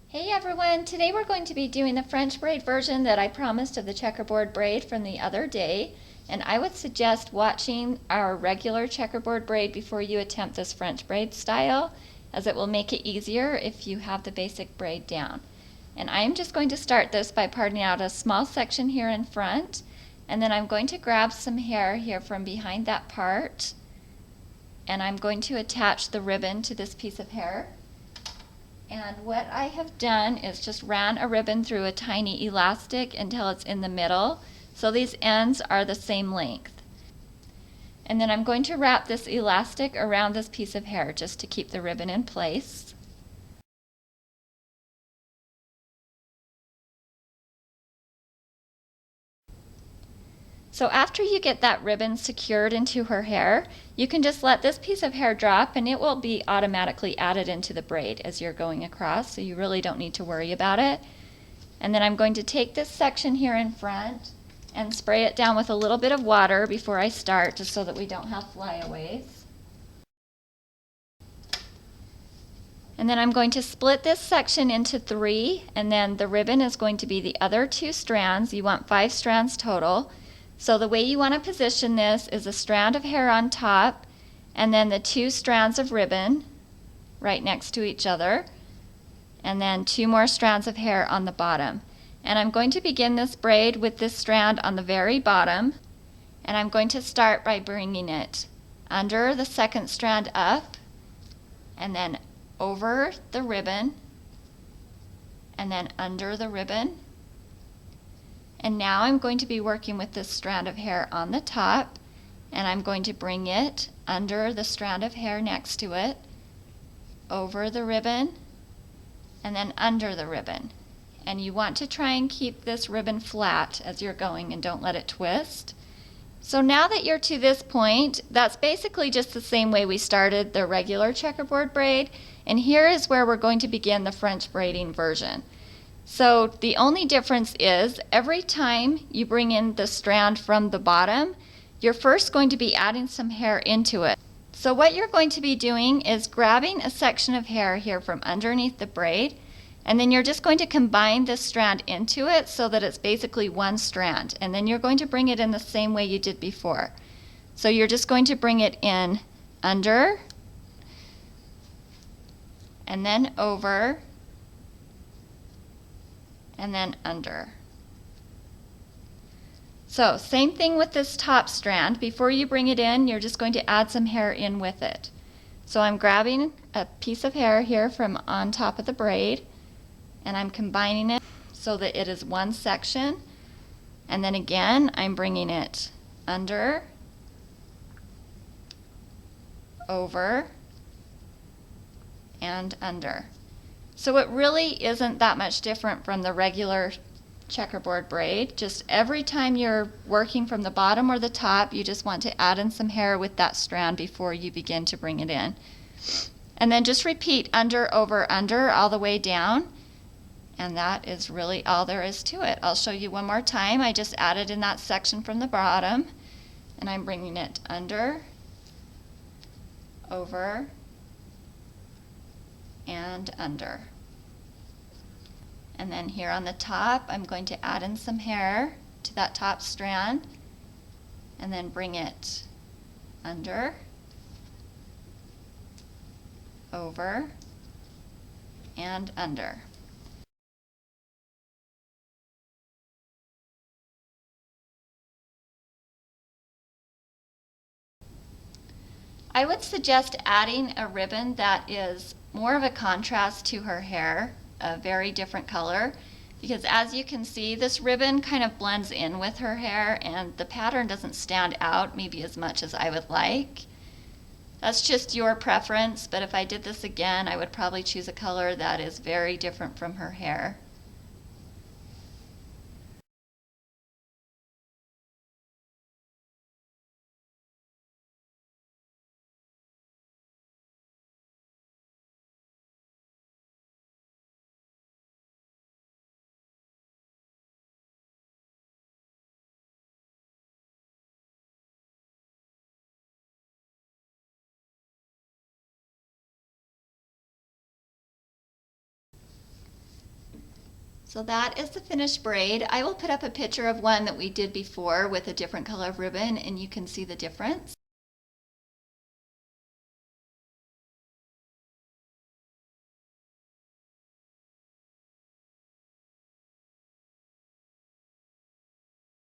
Hey everyone, today we're going to be doing the French braid version that I promised of the checkerboard braid from the other day, and I would suggest watching our regular checkerboard braid before you attempt this French braid style, as it will make it easier if you have the basic braid down. And I'm just going to start this by parting out a small section here in front, and then I'm going to grab some hair here from behind that part, and I'm going to attach the ribbon to this piece of hair. And what I have done is just ran a ribbon through a tiny elastic until it's in the middle, so these ends are the same length. And then I'm going to wrap this elastic around this piece of hair just to keep the ribbon in place. So after you get that ribbon secured into her hair, you can just let this piece of hair drop and it will be automatically added into the braid as you're going across, so you really don't need to worry about it. And then I'm going to take this section here in front and spray it down with a little bit of water before I start, just so that we don't have flyaways. And then I'm going to split this section into 3, and then the ribbon is going to be the other 2 strands. You want 5 strands total. So the way you want to position this is a strand of hair on top and then the 2 strands of ribbon right next to each other, and then 2 more strands of hair on the bottom. And I'm going to begin this braid with this strand on the very bottom, and I'm going to start by bringing it under the second strand up and then over the ribbon and then under the ribbon. And now I'm going to be working with this strand of hair on the top, and I'm going to bring it under the strand of hair next to it, over the ribbon, and then under the ribbon. And you want to try and keep this ribbon flat as you're going and don't let it twist. So now that you're to this point, that's basically just the same way we started the regular checkerboard braid, and here is where we're going to begin the French braiding version. So the only difference is every time you bring in the strand from the bottom, you're first going to be adding some hair into it. So what you're going to be doing is grabbing a section of hair here from underneath the braid, and then you're just going to combine this strand into it so that it's basically one strand, and then you're going to bring it in the same way you did before. So you're just going to bring it in under and then over and then under. So same thing with this top strand. Before you bring it in, you're just going to add some hair in with it. So I'm grabbing a piece of hair here from on top of the braid, and I'm combining it so that it is one section, and then again I'm bringing it under, over, and under. So it really isn't that much different from the regular checkerboard braid. Just every time you're working from the bottom or the top, you just want to add in some hair with that strand before you begin to bring it in. And then just repeat under, over, under all the way down. And that is really all there is to it. I'll show you one more time. I just added in that section from the bottom, and I'm bringing it under, over, and under. And then here on the top, I'm going to add in some hair to that top strand and then bring it under, over, and under. I would suggest adding a ribbon that is more of a contrast to her hair, a very different color, because as you can see, this ribbon kind of blends in with her hair and the pattern doesn't stand out maybe as much as I would like. That's just your preference, but if I did this again, I would probably choose a color that is very different from her hair. So that is the finished braid. I will put up a picture of one that we did before with a different color of ribbon and you can see the difference.